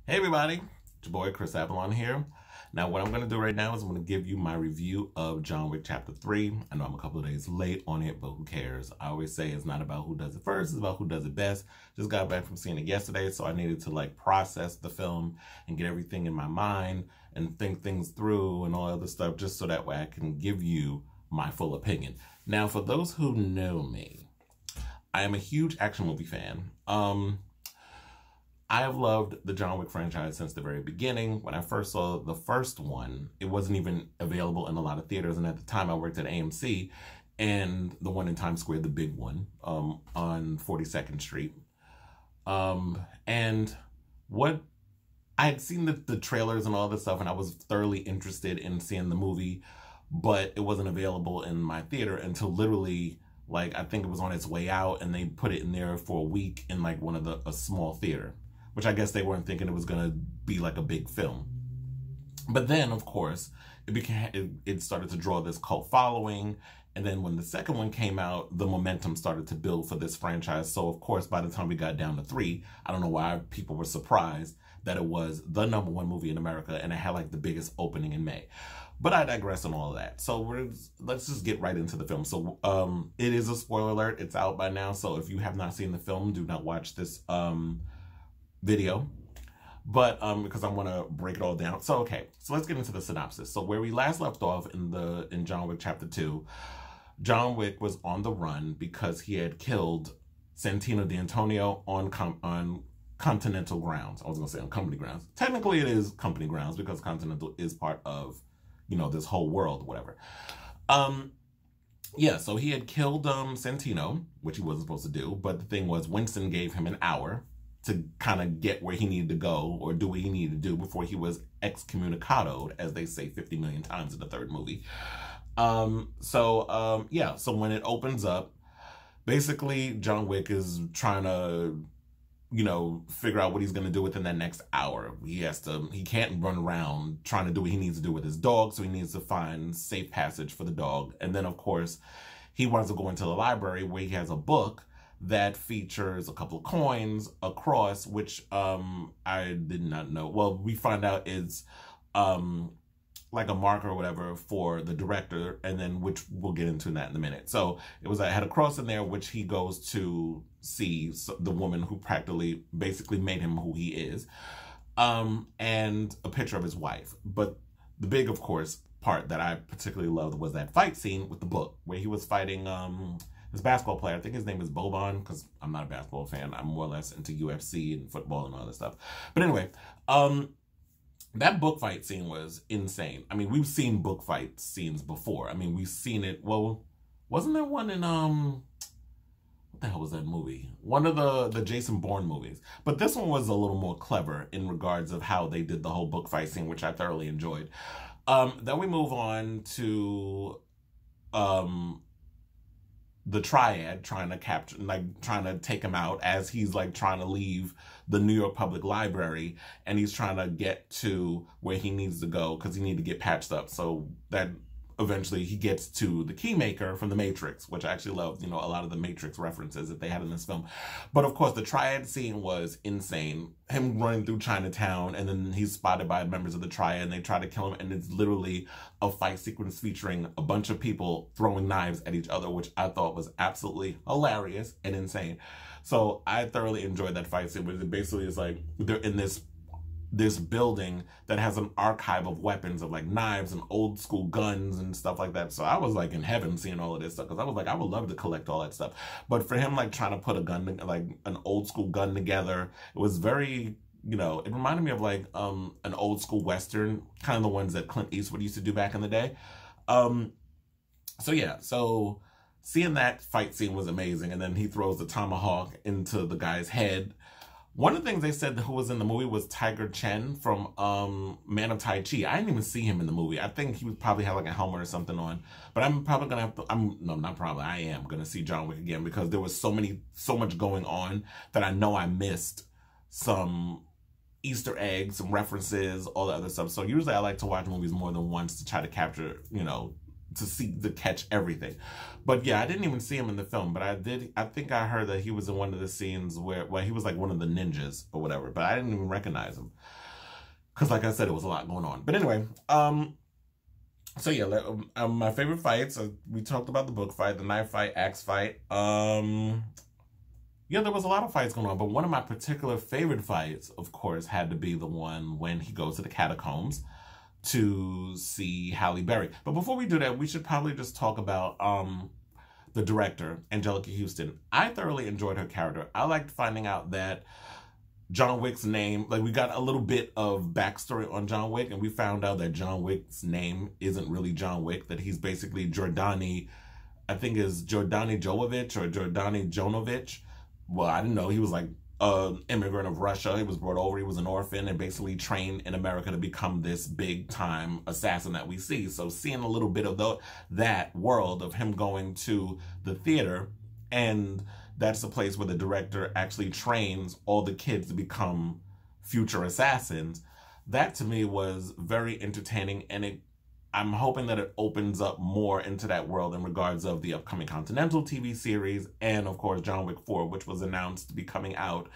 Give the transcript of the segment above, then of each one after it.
Hey everybody, it's your boy Kris Avalon here. Now what I'm going to do right now is I'm going to give you my review of John Wick Chapter 3. I know I'm a couple of days late on it, but who cares? I always say it's not about who does it first, it's about who does it best. Just got back from seeing it yesterday, so I needed to process the film and get everything in my mind and think things through and all other stuff just so that way I can give you my full opinion. Now for those who know me, I am a huge action movie fan. I have loved the John Wick franchise since the very beginning. When I first saw the first one, it wasn't even available in a lot of theaters. And at the time I worked at AMC, and the one in Times Square, the big one, on 42nd Street. And what I had seen the trailers and all this stuff, and I was thoroughly interested in seeing the movie, but it wasn't available in my theater until literally, I think it was on its way out, and they put it in there for a week in a small theater, which I guess they weren't thinking it was going to be like a big film. But then, of course, it started to draw this cult following. And then when the second one came out, the momentum started to build for this franchise. So, of course, by the time we got down to 3, I don't know why people were surprised that it was the #1 movie in America and it had the biggest opening in May. But I digress on all of that. So let's just get right into the film. So it is a spoiler alert. It's out by now. So if you have not seen the film, do not watch this video, but because I'm gonna break it all down. So okay, so let's get into the synopsis. So where we last left off in John Wick Chapter 2, John Wick was on the run because he had killed Santino D'Antonio on Continental grounds. I was gonna say on company grounds. Technically, it is company grounds because Continental is part of, this whole world, whatever. Yeah, so he had killed Santino, which he wasn't supposed to do. But the thing was, Winston gave him an hour to kind of get where he needed to go or do what he needed to do before he was excommunicadoed, as they say 50 million times in the third movie. Yeah, so when it opens up, basically John Wick is trying to, figure out what he's going to do within that next hour. He can't run around trying to do what he needs to do with his dog, so he needs to find safe passage for the dog. And then, of course, he wants to go into the library where he has a book that features a couple of coins, a cross, which I did not know. Well, we find out it's like a marker or whatever for the director, and then which we'll get into that in a minute. So I had a cross in there, which he goes to see the woman who basically made him who he is, and a picture of his wife. But the big, of course, part that I particularly loved was that fight scene with the book where he was fighting this basketball player. I think his name is Boban, because I'm not a basketball fan. I'm more or less into UFC and football and all that stuff. But anyway, that book fight scene was insane. I mean, we've seen book fight scenes before. I mean, we've seen it. Well, wasn't there one in, what the hell was that movie? One of the Jason Bourne movies. But this one was a little more clever in regards of how they did the whole book fight scene, which I thoroughly enjoyed. Then we move on to, the triad trying to take him out as he's trying to leave the New York Public Library, and he's trying to get to where he needs to go because he needs to get patched up. So that eventually he gets to the Keymaker from The Matrix, which I actually loved, a lot of the Matrix references that they had in this film. But of course, the triad scene was insane. Him running through Chinatown, and then he's spotted by members of the triad, and they try to kill him, and it's literally a fight sequence featuring a bunch of people throwing knives at each other, which I thought was absolutely hilarious and insane. So I thoroughly enjoyed that fight scene, but it basically is they're in this building that has an archive of weapons, of knives and old school guns and stuff like that. So I was in heaven seeing all of this stuff, because I was I would love to collect all that stuff. But for him trying to put a gun, an old school gun together, it was very, it reminded me of an old school Western, kind of the ones that Clint Eastwood used to do back in the day. So yeah, so seeing that fight scene was amazing. And then he throws the tomahawk into the guy's head. One of the things they said who was in the movie was Tiger Chen from Man of Tai Chi. I didn't even see him in the movie. I think he would probably have a helmet or something on. But I'm probably going to have to, no, not probably, I am going to see John Wick again, because there was so much going on that I know I missed some Easter eggs, some references, all the other stuff. So usually I like to watch movies more than once to try to capture, to catch everything. But yeah, I didn't even see him in the film, but I think I heard that he was in one of the scenes where he was like one of the ninjas or whatever, but I didn't even recognize him. Because like I said, it was a lot going on. But anyway, so yeah, my favorite fights, we talked about the book fight, the knife fight, axe fight. Yeah, there was a lot of fights going on, but one of my particular favorite fights, of course, had to be the one when he goes to the catacombs to see Halle Berry. But before we do that, we should probably just talk about the director, Angelica Huston. I thoroughly enjoyed her character. I liked finding out that John Wick's name, like we got a little bit of backstory on John Wick, and we found out that John Wick's name isn't really John Wick, that he's basically Jordani, I think is Jordani Jovovich or Jordani Jonovich. Well, I didn't know. He was like an immigrant of Russia. He was brought over. He was an orphan and basically trained in America to become this big time assassin that we see. So seeing a little bit of that world of him going to the theater, and that's the place where the director actually trains all the kids to become future assassins. That to me was very entertaining, and I'm hoping that it opens up more into that world in regards of the upcoming Continental TV series and, of course, John Wick 4, which was announced to be coming out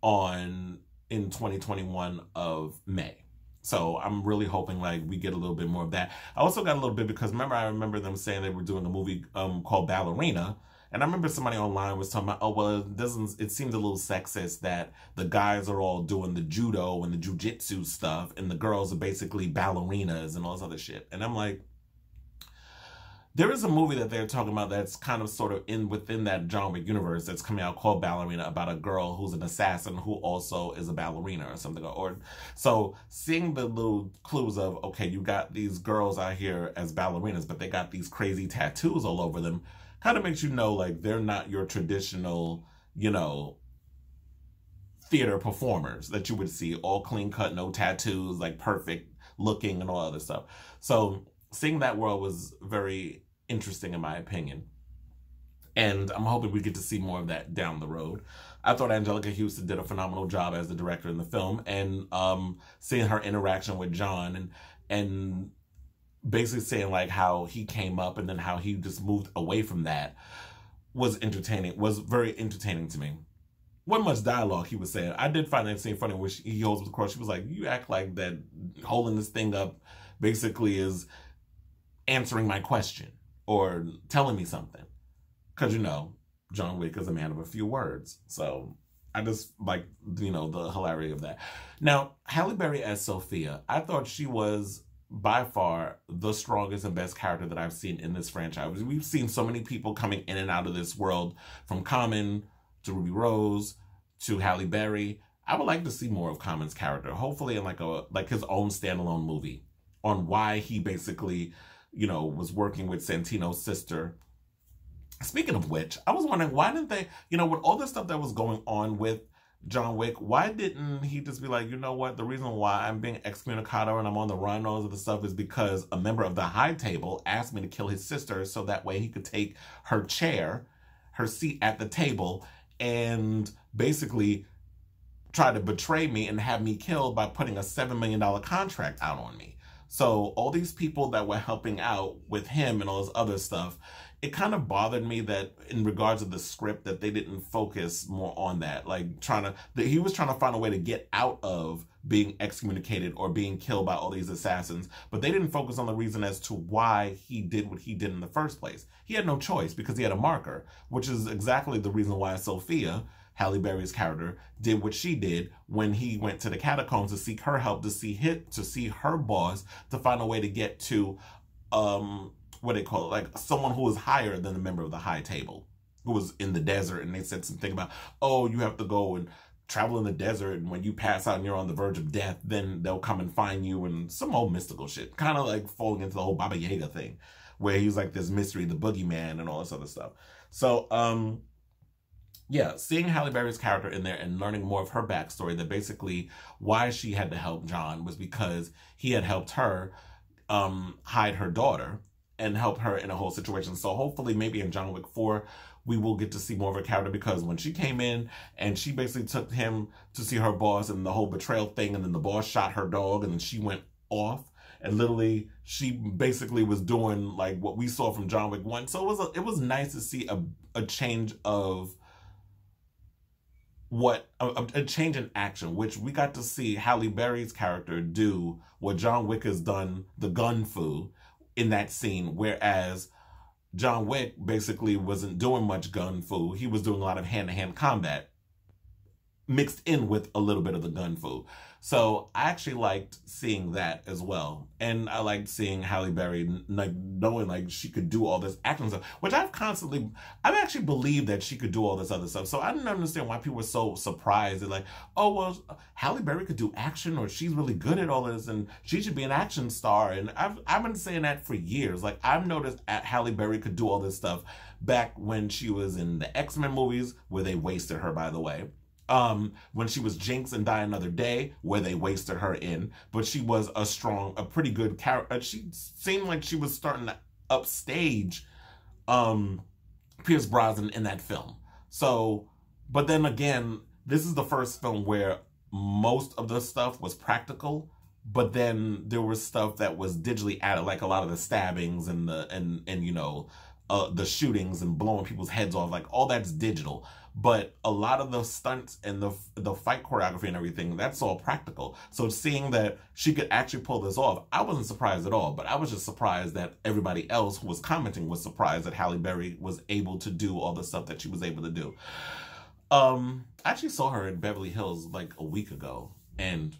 in 2021 of May. So I'm really hoping like we get a little bit more of that. I also got a little bit because I remember them saying they were doing a movie called Ballerina. And I remember somebody online was talking about, oh, well, it seems a little sexist that the guys are all doing the judo and the jujitsu stuff, and the girls are basically ballerinas and all this other shit. And I'm like, there is a movie that they're talking about that's kind of sort of within that John Wick universe that's coming out called Ballerina, about a girl who's an assassin who also is a ballerina or something. So seeing the little clues of, okay, you got these girls out here as ballerinas, but they got these crazy tattoos all over them, kind of makes you know, like, they're not your traditional, theater performers that you would see, all clean cut, no tattoos, like perfect looking and all other stuff. So seeing that world was very interesting in my opinion. And I'm hoping we get to see more of that down the road. I thought Angelica Huston did a phenomenal job as the director in the film, and seeing her interaction with John and basically saying like how he came up and then how he just moved away from that was very entertaining to me. Wasn't much dialogue he was saying. I did find that scene funny where he holds the cross. She was like, you act like that holding this thing up basically is answering my question or telling me something. Because, John Wick is a man of a few words. So I just like, the hilarity of that. Now, Halle Berry as Sophia, I thought she was by far the strongest and best character that I've seen in this franchise. We've seen so many people coming in and out of this world, from Common to Ruby Rose to Halle Berry. I would like to see more of Common's character, hopefully in like his own standalone movie on why he basically, was working with Santino's sister. Speaking of which, I was wondering, why didn't they, with all the stuff that was going on with John Wick, why didn't he just be like, you know what, the reason why I'm being excommunicado and I'm on the run and all of the stuff is because a member of the High Table asked me to kill his sister so that way he could take her seat at the table, and basically try to betray me and have me killed by putting a $7 million contract out on me. So all these people that were helping out with him and all this other stuff, it kind of bothered me that in regards to the script that they didn't focus more on that. Like he was trying to find a way to get out of being excommunicated or being killed by all these assassins, but they didn't focus on the reason as to why he did what he did in the first place. He had no choice because he had a marker, which is exactly the reason why Sophia, Halle Berry's character, did what she did when he went to the catacombs to seek her help, to see her boss, to find a way to get to what they call it, like someone who was higher than a member of the High Table, who was in the desert, and they said something about, oh, you have to go and travel in the desert, and when you pass out and you're on the verge of death, then they'll come and find you, and some old mystical shit, kind of like falling into the whole Baba Yaga thing, where he's like this mystery, the boogeyman, and all this other stuff. So, yeah, seeing Halle Berry's character in there and learning more of her backstory, that basically why she had to help John was because he had helped her hide her daughter and help her in a whole situation. So hopefully maybe in John Wick 4, we will get to see more of her character, because when she came in and she basically took him to see her boss and the whole betrayal thing, and then the boss shot her dog and then she went off, And literally, she basically was doing like what we saw from John Wick 1. So it was nice to see a change of a change in action, which we got to see Halle Berry's character do what John Wick has done, the gun fu, in that scene, whereas John Wick basically wasn't doing much gun fu. He was doing a lot of hand-to-hand combat mixed in with a little bit of the gun fu. So I actually liked seeing that as well. And I liked seeing Halle Berry, like, knowing like she could do all this action stuff, which I've actually believed that she could do all this other stuff. So I didn't understand why people were so surprised. They're like, oh, well, Halle Berry could do action, or she's really good at all this and she should be an action star. And I've been saying that for years. Like, I've noticed Halle Berry could do all this stuff back when she was in the X-Men movies, where they wasted her, by the way. When she was Jinx in Die Another Day, where they wasted her in, but she was a pretty good character. She seemed like she was starting to upstage Pierce Brosnan in that film. So, but then again, this is the first film where most of the stuff was practical, but then there was stuff that was digitally added, like a lot of the stabbings and the shootings and blowing people's heads off, like all that's digital. But a lot of the stunts and the fight choreography and everything, that's all practical. So seeing that she could actually pull this off, I wasn't surprised at all. But I was just surprised that everybody else who was commenting was surprised that Halle Berry was able to do all the stuff that she was able to do. I actually saw her in Beverly Hills like a week ago, and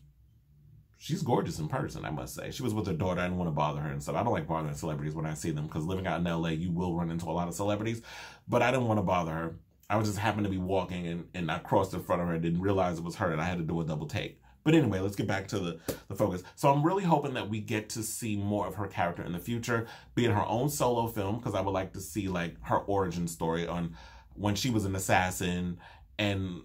she's gorgeous in person, I must say. She was with her daughter. I didn't want to bother her and stuff. I don't like bothering celebrities when I see them, because living out in LA, you will run into a lot of celebrities. But I didn't want to bother her. I was just happened to be walking, and I crossed in front of her and didn't realize it was her, and I had to do a double take. But anyway, let's get back to the focus. So I'm really hoping that we get to see more of her character in the future, be in her own solo film, because I would like to see like her origin story on when she was an assassin and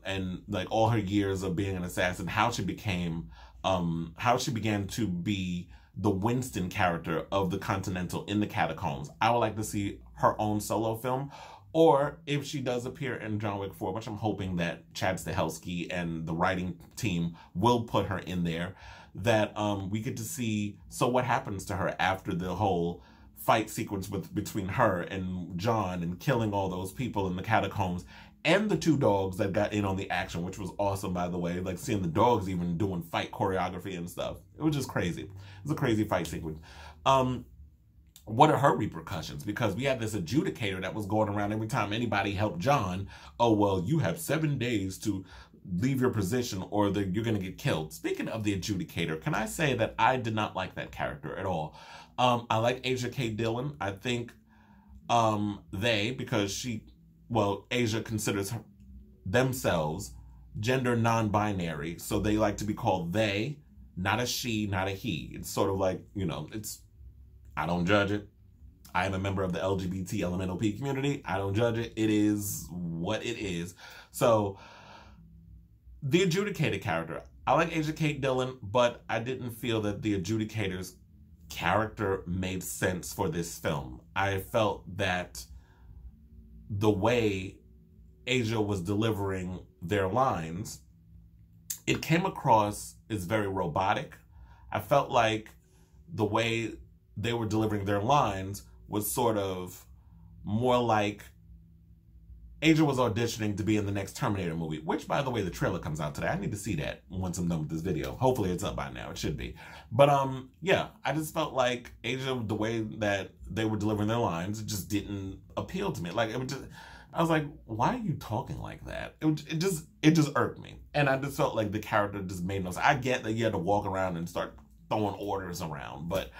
like all her years of being an assassin, how she began to be the Winston character of the Continental in the Catacombs. I would like to see her own solo film. Or if she does appear in John Wick 4, which I'm hoping that Chad Stahelski and the writing team will put her in there, that we get to see, so what happens to her after the whole fight sequence between her and John and killing all those people in the catacombs, and the two dogs that got in on the action, which was awesome, by the way. Like, seeing the dogs even doing fight choreography and stuff. It was just crazy. It was a crazy fight sequence. What are her repercussions? Because we had this adjudicator that was going around every time anybody helped John. Oh, well, you have 7 days to leave your position or you're going to get killed. Speaking of the adjudicator, can I say that I did not like that character at all? I like Asia K. Dillon. I think because Asia considers themselves gender non-binary. So they like to be called they, not a she, not a he. It's sort of like, I don't judge it. I am a member of the LGBT LMNOP community. I don't judge it. It is what it is. So, the adjudicator character. I like Asia Kate Dillon, but I didn't feel that the adjudicator's character made sense for this film. I felt that the way Asia was delivering their lines, it came across as very robotic. I felt like the way they were delivering their lines was sort of more like Asia was auditioning to be in the next Terminator movie, which, by the way, the trailer comes out today. I need to see that once I'm done with this video. Hopefully it's up by now. It should be. But, yeah, I just felt like Asia, the way that they were delivering their lines, just didn't appeal to me. Like, I was like, why are you talking like that? It just irked me. And I just felt like the character just made no sense. I get that you had to walk around and start throwing orders around, but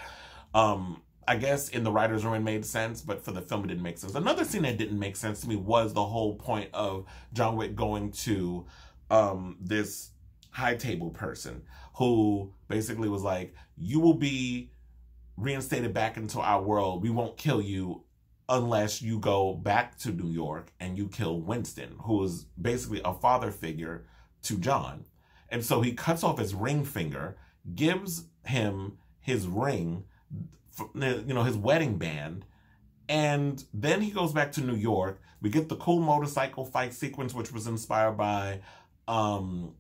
I guess in the writer's room it made sense, but for the film it didn't make sense. Another scene that didn't make sense to me was the whole point of John Wick going to this high table person who basically was like, you will be reinstated back into our world. We won't kill you unless you go back to New York and you kill Winston, who is basically a father figure to John. And so he cuts off his ring finger, gives him his ring, his wedding band, and then he goes back to New York. We get the cool motorcycle fight sequence, which was inspired by, what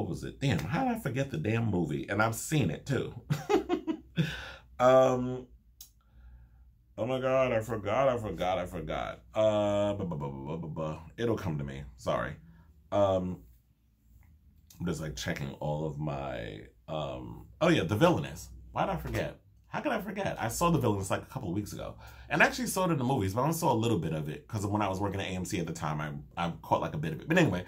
was it? Damn, how did I forget the damn movie? And I've seen it too. Oh my God, I forgot. It'll come to me. Sorry. I'm just like checking all of my, oh yeah, The Villainous. Why did I forget? How could I forget? I saw The Villainous like a couple of weeks ago. And actually saw it in the movies, but I only saw a little bit of it because when I was working at AMC at the time, I caught like a bit of it. But anyway,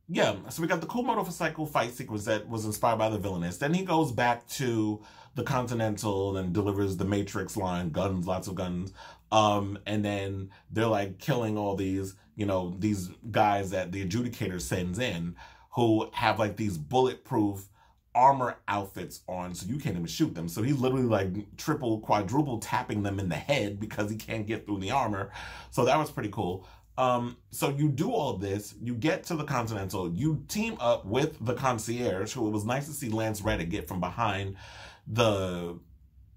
yeah, so we got the cool motorcycle fight sequence that was inspired by The Villainous. Then he goes back to the Continental and delivers the Matrix line, guns, lots of guns. And then they're like killing all these, you know, these guys that the adjudicator sends in who have like these bulletproof armor outfits on, so you can't even shoot them. So he's literally like triple, quadruple tapping them in the head because he can't get through the armor. So that was pretty cool. So you do all of this, you get to the Continental, you team up with the concierge, who it was nice to see Lance Reddick get from behind the,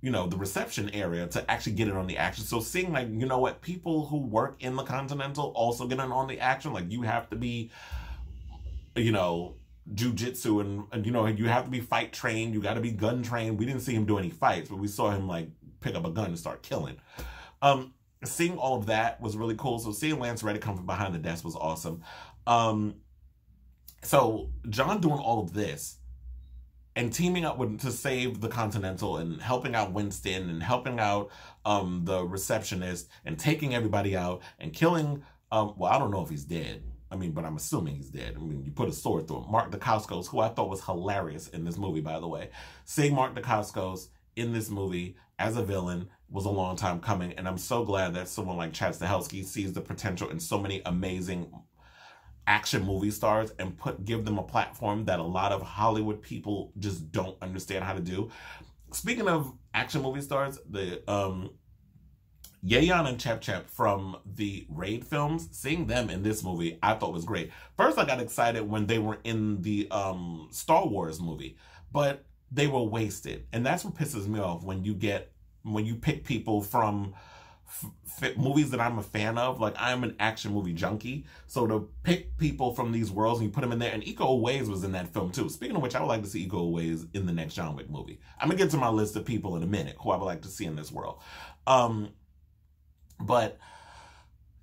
you know, the reception area to actually get in on the action. So seeing like, you know what, people who work in the Continental also get in on the action, like you have to be, you know, jujitsu and you know, you have to be fight trained, you got to be gun trained. We didn't see him do any fights, but we saw him like pick up a gun and start killing. Seeing all of that was really cool. So seeing Lance Reddick come from behind the desk was awesome. So John doing all of this and teaming up with to save the Continental and helping out Winston and helping out the receptionist and taking everybody out and killing, well, I don't know if he's dead. I mean, but I'm assuming he's dead. I mean, you put a sword through him. Mark Dacascos, who I thought was hilarious in this movie, by the way. Seeing Mark Dacascos in this movie as a villain was a long time coming, and I'm so glad that someone like Chad Stahelski sees the potential in so many amazing action movie stars and give them a platform that a lot of Hollywood people just don't understand how to do. Speaking of action movie stars, the Yeon and Chep from the Raid films, seeing them in this movie, I thought was great. First, I got excited when they were in the Star Wars movie, but they were wasted. And that's what pisses me off when you pick people from movies that I'm a fan of. Like, I'm an action movie junkie. So to pick people from these worlds and you put them in there, and Iko Uwais was in that film too. Speaking of which, I would like to see Iko Uwais in the next John Wick movie. I'm going to get to my list of people in a minute who I would like to see in this world. But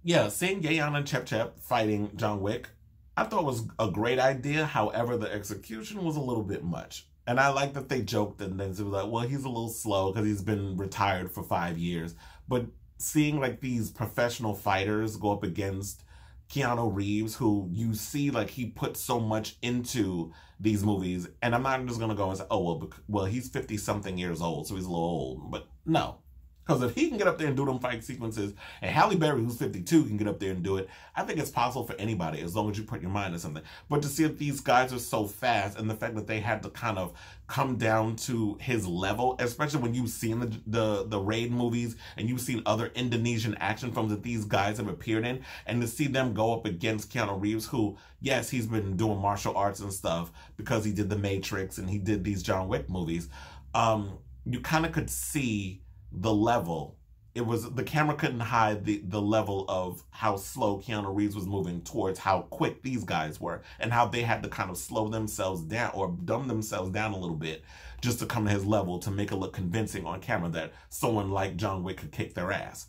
yeah, seeing Yeon and Chep fighting John Wick, I thought was a great idea. However, the execution was a little bit much. And I like that they joked and then it was like, well, he's a little slow because he's been retired for 5 years. But seeing like these professional fighters go up against Keanu Reeves, who you see like he put so much into these movies. And I'm not just going to go and say, oh, well, he's 50 something years old, so he's a little old. But no. Because if he can get up there and do them fight sequences, and Halle Berry, who's 52, can get up there and do it, I think it's possible for anybody as long as you put your mind to something. But to see that these guys are so fast, and the fact that they had to kind of come down to his level, especially when you've seen the Raid movies and you've seen other Indonesian action films that these guys have appeared in, and to see them go up against Keanu Reeves, who, yes, he's been doing martial arts and stuff because he did The Matrix and he did these John Wick movies, you kind of could see the level. It was, the camera couldn't hide the level of how slow Keanu Reeves was moving towards how quick these guys were, and how they had to kind of slow themselves down or dumb themselves down a little bit just to come to his level to make it look convincing on camera that someone like John Wick could kick their ass.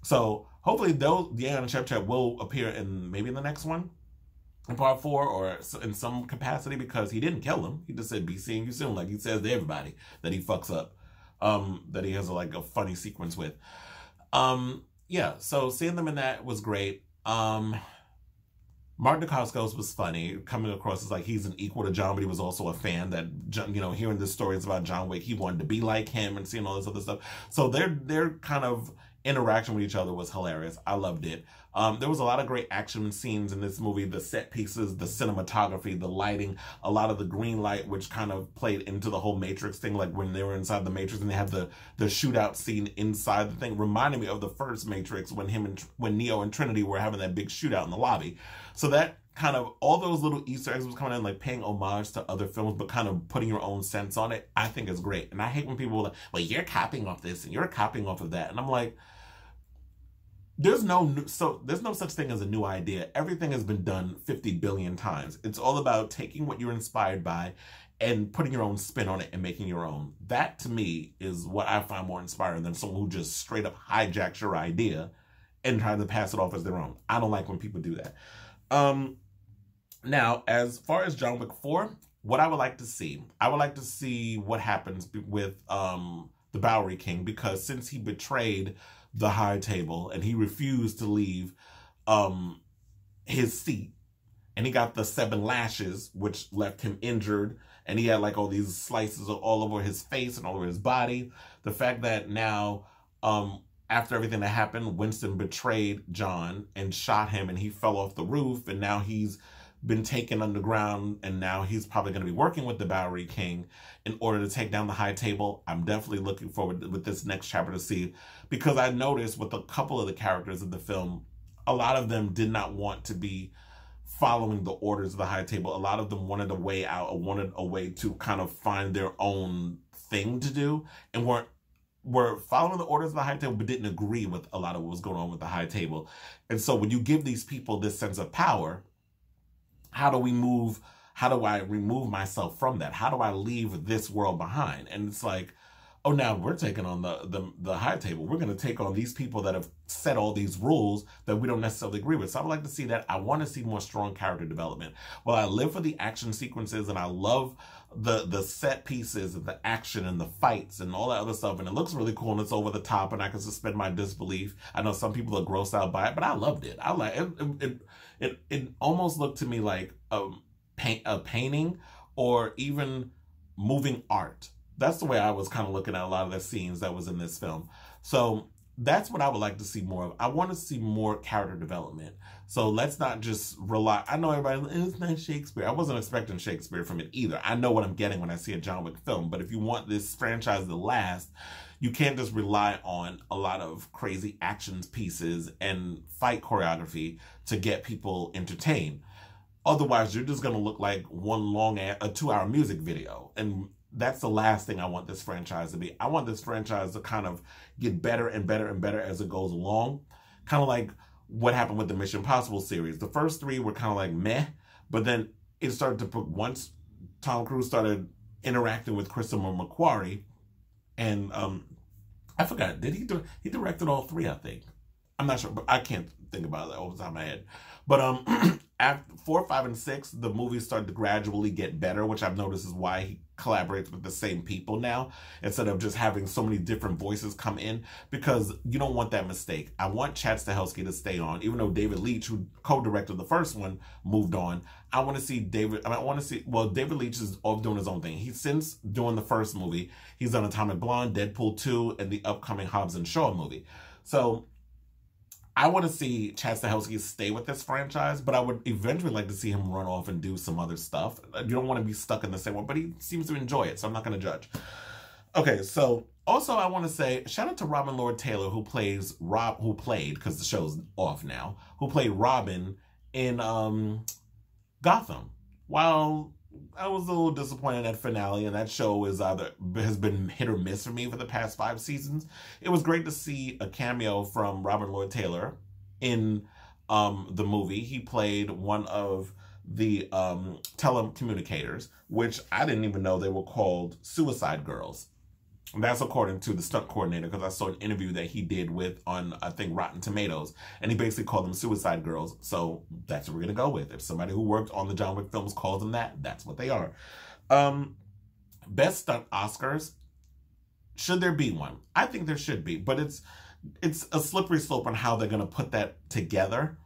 So hopefully those, Yeon and Chep will appear in maybe in the next one, in part 4 or in some capacity, because he didn't kill him. He just said, be seeing you soon, like he says to everybody that he fucks up. That he has like a funny sequence with. Yeah, so seeing them in that was great. Mark Dacascos was funny, coming across as like he's an equal to John, but he was also a fan that, you know, hearing the stories about John Wick, he wanted to be like him and seeing all this other stuff. So their kind of interaction with each other was hilarious. I loved it. There was a lot of great action scenes in this movie. The set pieces, the cinematography, the lighting, a lot of the green light, which kind of played into the whole Matrix thing, like when they were inside the Matrix and they have the shootout scene inside the thing, reminded me of the first Matrix when Neo and Trinity were having that big shootout in the lobby. So that kind of, all those little Easter eggs was coming in, like paying homage to other films, but kind of putting your own sense on it, I think is great. And I hate when people are like, well, you're copying off this and you're copying off of that. And I'm like, there's there's no such thing as a new idea. Everything has been done 50 billion times. It's all about taking what you're inspired by and putting your own spin on it and making your own. That to me is what I find more inspiring than someone who just straight up hijacks your idea and tries to pass it off as their own. I don't like when people do that. Now, as far as John Wick 4, what I would like to see what happens with the Bowery King, because since he betrayed the High Table and he refused to leave his seat, and he got the 7 lashes, which left him injured, and he had like all these slices all over his face and all over his body. The fact that now, after everything that happened, Winston betrayed John and shot him, and he fell off the roof, and now he's been taken underground, and now he's probably going to be working with the Bowery King in order to take down the High Table. I'm definitely looking forward with this next chapter to see, because I noticed with a couple of the characters of the film, a lot of them did not want to be following the orders of the High Table. A lot of them wanted a way out, or wanted a way to kind of find their own thing to do, and were following the orders of the High Table, but didn't agree with a lot of what was going on with the High Table. And so when you give these people this sense of power, how do I remove myself from that? How do I leave this world behind? And it's like, oh, now we're taking on the High Table. We're going to take on these people that have set all these rules that we don't necessarily agree with. So I would like to see that. I want to see more strong character development. Well, I live for the action sequences, and I love the set pieces and the action and the fights and all that other stuff. And it looks really cool, and it's over the top, and I can suspend my disbelief. I know some people are grossed out by it, but I loved it. I like it. It almost looked to me like a painting or even moving art. That's the way I was kind of looking at a lot of the scenes that was in this film. So that's what I would like to see more of. I want to see more character development. So let's not just rely. I know everybody, it's not Shakespeare. I wasn't expecting Shakespeare from it either. I know what I'm getting when I see a John Wick film. But if you want this franchise to last, you can't just rely on a lot of crazy action pieces and fight choreography to get people entertained. Otherwise, you're just going to look like one long, a 2-hour music video. And that's the last thing I want this franchise to be. I want this franchise to kind of get better and better and better as it goes along. Kind of like what happened with the Mission Impossible series. The first 3 were kind of like meh, but then it started to put, once Tom Cruise started interacting with Christopher McQuarrie, and I forgot, did he directed all 3, I think. I'm not sure, but I can't think about it off the top of my head. But after 4, 5, and 6, the movies started to gradually get better, which I've noticed is why he collaborates with the same people now, instead of just having so many different voices come in, because you don't want that mistake. I want Chad Stahelski to stay on, even though David Leitch, who co-directed the first one, moved on. I want to see David Leitch is off doing his own thing. Since doing the first movie, he's done Atomic Blonde, Deadpool 2, and the upcoming Hobbs and Shaw movie. So I want to see Chad Stahelski stay with this franchise, but I would eventually like to see him run off and do some other stuff. You don't want to be stuck in the same one, but he seems to enjoy it, so I'm not going to judge. Okay, so also I want to say shout out to Robin Lord Taylor, who played, because the show's off now, who played Robin in Gotham. While I was a little disappointed at finale, and that show has been hit or miss for me for the past 5 seasons. It was great to see a cameo from Robin Lord Taylor in the movie. He played one of the telecommunicators, which I didn't even know they were called Suicide Girls. And that's according to the stunt coordinator, because I saw an interview that he did on, I think, Rotten Tomatoes, and he basically called them Suicide Girls. So that's what we're going to go with. If somebody who worked on the John Wick films calls them that, that's what they are. Best stunt Oscars. Should there be one? I think there should be, but it's a slippery slope on how they're going to put that together.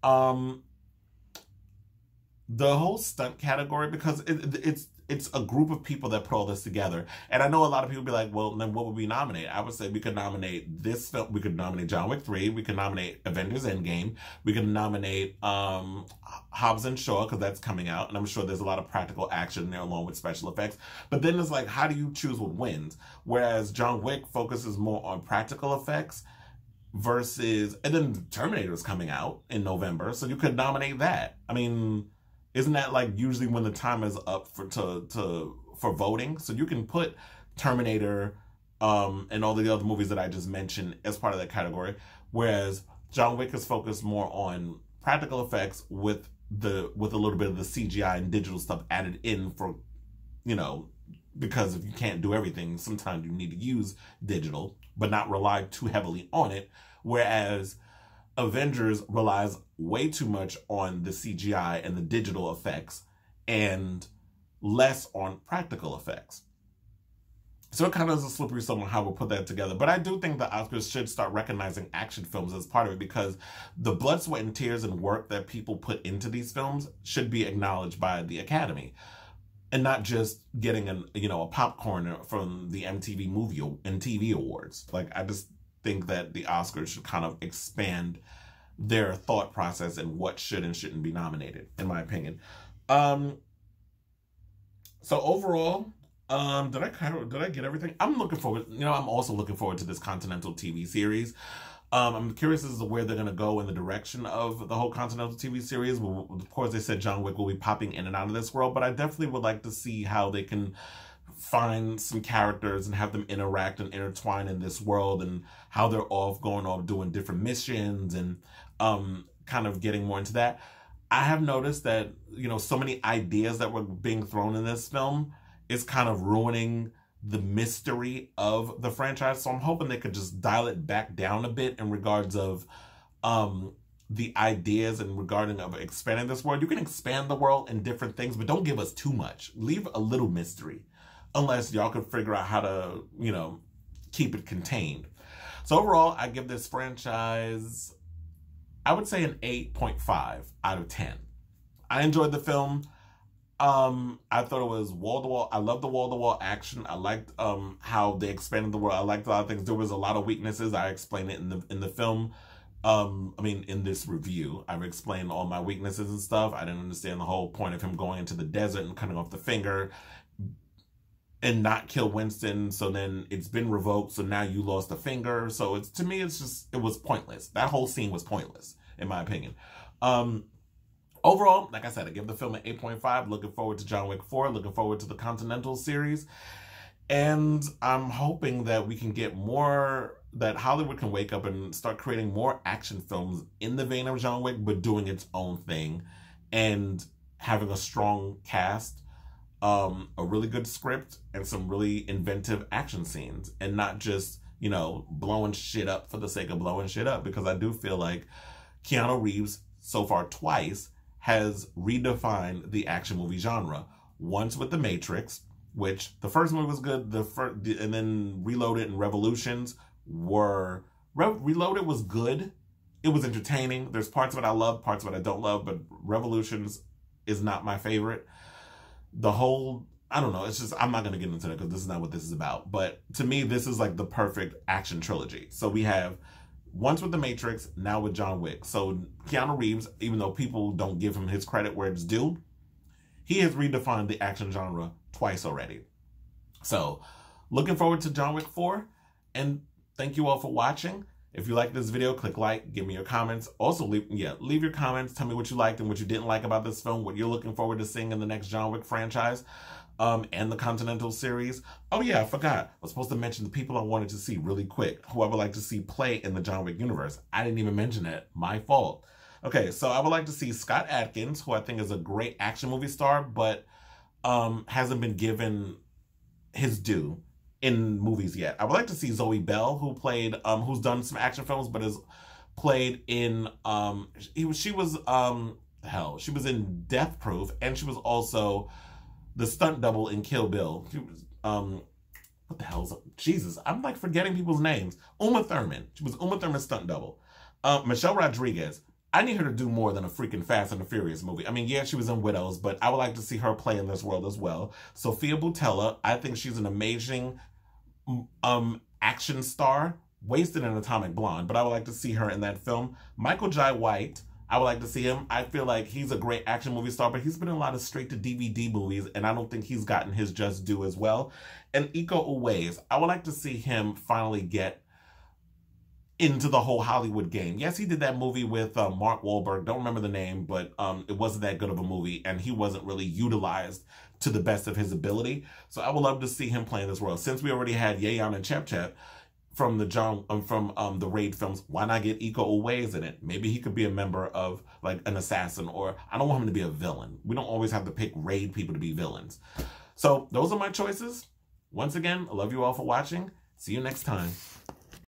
The whole stunt category, because it's a group of people that put all this together. And I know a lot of people be like, well, then what would we nominate? I would say we could nominate this film. We could nominate John Wick 3. We could nominate Avengers Endgame. We could nominate Hobbs and Shaw, because that's coming out. And I'm sure there's a lot of practical action in there along with special effects. But then it's like, how do you choose what wins? Whereas John Wick focuses more on practical effects versus... And then Terminator is coming out in November, so you could nominate that. I mean... Isn't that like usually when the time is up for voting? So you can put Terminator and all the other movies that I just mentioned as part of that category. Whereas John Wick is focused more on practical effects with a little bit of the CGI and digital stuff added in for, because if you can't do everything, sometimes you need to use digital, but not rely too heavily on it. Whereas Avengers relies way too much on the CGI and the digital effects and less on practical effects. So it kind of is a slippery slope on how we'll put that together. But I do think the Oscars should start recognizing action films as part of it, because the blood, sweat, and tears and work that people put into these films should be acknowledged by the Academy. And not just getting a popcorn from the MTV Movie and TV Awards. Like, I just think that the Oscars should kind of expand their thought process and what should and shouldn't be nominated, in my opinion. So overall, did I get everything? I'm looking forward. I'm also looking forward to this Continental TV series. I'm curious as to where they're going to go in the direction of the whole Continental TV series. Well, of course, they said John Wick will be popping in and out of this world, but I definitely would like to see how they can find some characters and have them interact and intertwine in this world, and how they're going off doing different missions and kind of getting more into that. I have noticed that, so many ideas that were being thrown in this film is kind of ruining the mystery of the franchise. So I'm hoping they could just dial it back down a bit in regards of the ideas and regarding of expanding this world. You can expand the world in different things, but don't give us too much. Leave a little mystery, unless y'all can figure out how to, keep it contained. So overall, I give this franchise, I would say, an 8.5 out of 10. I enjoyed the film. I thought it was wall-to-wall. I love the wall-to-wall action. I liked how they expanded the world. I liked a lot of things. There was a lot of weaknesses. I explained it in the film. In this review, I've explained all my weaknesses and stuff. I didn't understand the whole point of him going into the desert and cutting off the finger and not kill Winston. So then it's been revoked. So now you lost a finger. So to me, it was pointless. That whole scene was pointless, in my opinion. Overall, like I said, I give the film an 8.5. Looking forward to John Wick 4. Looking forward to the Continental series. And I'm hoping that we can get more, that Hollywood can wake up and start creating more action films in the vein of John Wick, but doing its own thing and having a strong cast, a really good script, and some really inventive action scenes, and not just, blowing shit up for the sake of blowing shit up. Because I do feel like Keanu Reeves, so far twice, has redefined the action movie genre. Once with The Matrix, which the first movie was good, and then Reloaded and Revolutions were... Reloaded was good. It was entertaining. There's parts of it I love, parts of it I don't love, but Revolutions is not my favorite. The whole... I don't know, it's just... I'm not going to get into that because this is not what this is about. But to me, this is like the perfect action trilogy. So we have... Once with The Matrix, now with John Wick. So Keanu Reeves, even though people don't give him his credit where it's due, he has redefined the action genre twice already. So looking forward to John Wick 4. And thank you all for watching. If you like this video, click like, give me your comments. Also, leave your comments. Tell me what you liked and what you didn't like about this film, what you're looking forward to seeing in the next John Wick franchise. And the Continental series. Oh yeah, I forgot. I was supposed to mention the people I wanted to see really quick, who I would like to see play in the John Wick universe. I didn't even mention that. My fault. Okay, so I would like to see Scott Adkins, who I think is a great action movie star, but hasn't been given his due in movies yet. I would like to see Zoe Bell, who played, who's done some action films, but has played in, she was in Death Proof, and she was also the stunt double in Kill Bill. She was, what the hell is Jesus, I'm like forgetting people's names. Uma Thurman. She was Uma Thurman's stunt double. Michelle Rodriguez. I need her to do more than a freaking Fast and the Furious movie. I mean, yeah, she was in Widows, but I would like to see her play in this world as well. Sophia Boutella. I think she's an amazing action star. Wasted in Atomic Blonde, but I would like to see her in that film. Michael Jai White. I would like to see him. I feel like he's a great action movie star, but he's been in a lot of straight-to-DVD movies, and I don't think he's gotten his just due as well. And Iko Uwais, I would like to see him finally get into the whole Hollywood game. Yes, he did that movie with Mark Wahlberg. Don't remember the name, but it wasn't that good of a movie, and he wasn't really utilized to the best of his ability. So I would love to see him play in this world. Since we already had Yeon and Chep Chep, from the Raid films. Why not get Iko Uwais in it? Maybe he could be a member of like an assassin, or I don't want him to be a villain. We don't always have to pick Raid people to be villains. So those are my choices. Once again, I love you all for watching. See you next time.